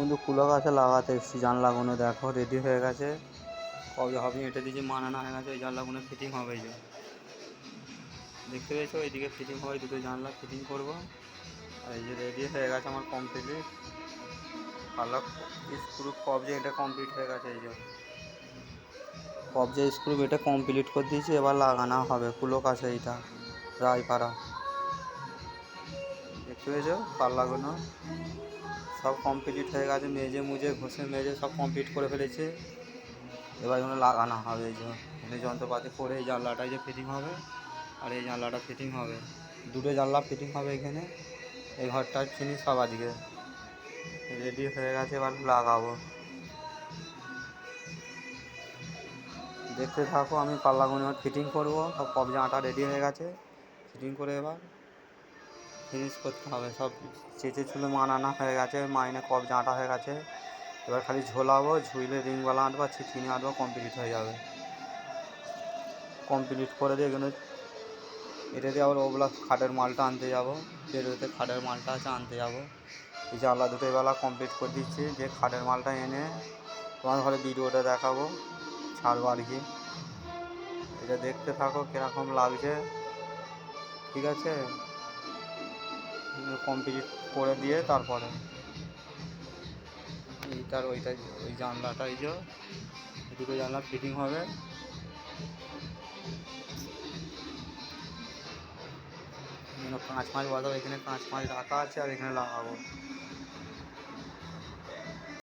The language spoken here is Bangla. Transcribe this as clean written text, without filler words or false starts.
কিন্তু কুলো গাছে লাগাতে এসেছি জানলাগুলো দেখো রেডি হয়ে গেছে, কবে হবে এটা দিয়েছি মানানো হয়ে গেছে। ওই জানলাগুলো ফিটিং হবে, এই যে দেখতে পেয়েছো এইদিকে ফিটিং হবে, দুটো জানলা ফিটিং করবো। আর এই যে রেডি হয়ে গেছে আমার কমপ্লিট পাল্লা স্ক্রু কবজে এটা কমপ্লিট হয়ে গেছে। এই যে কবজে স্ক্রু এটা কমপ্লিট করে দিয়েছি, এবার লাগানো হবে কুলো কাছে এইটা রায়পাড়া। দেখতে পেয়েছো পাল্লাগুলো সব কমপ্লিট হয়ে গেছে, মেজে মুজে ঘষে মেজে সব কমপ্লিট করে ফেলেছে। এবার এগুলো লাগানো হবে, এই যে এখানে যন্ত্রপাতি করে এই জানলাটা যে ফিটিং হবে আর এই জানলাটা ফিটিং হবে, দুটো জানলা ফিটিং হবে এখানে। এই ঘরটার ফিনিশ সবার দিকে রেডি হয়ে গেছে, এবার লাগাবো। দেখতে থাকো, আমি পাল্লাগুলো এবার ফিটিং করবো। সব কবজা আটা রেডি হয়ে গেছে, ফিটিং করে এবার ফিনিশ করতে হবে। সব চেঁচে চুলে মানানো হয়ে গেছে, মাইনে কবজা আটা হয়ে গেছে। এবার খালি ঝোলাবো, ঝুইলে রিংওয়ালা আঁটবো, ছিটিয়ে আঁটবো, কমপ্লিট হয়ে যাবে। কমপ্লিট করে দিয়ে এখানে এটা দিয়ে আবার ওগুলা খাটের মালটা আনতে যাবো, বেরোতে খাটের মালটা আছে আনতে যাবো। এই জানলা দুটো বেলা কমপ্লিট করে দিচ্ছি, যে খাটের মালটা এনে তোমার ঘরে ভিডিওটা দেখাবো, ছাড়বো আর কি। এটা দেখতে থাকো কীরকম লাগছে, ঠিক আছে। কমপ্লিট করে দিয়ে তারপরে এইটার ওইটা ওই জানলাটা এই যে দুটো জানলা ফিটিং হবে। কাঁচ মাছ বাঁধাবো, এখানে কাঁচ মাছ রাখা আছে আর এখানে লাগাবো।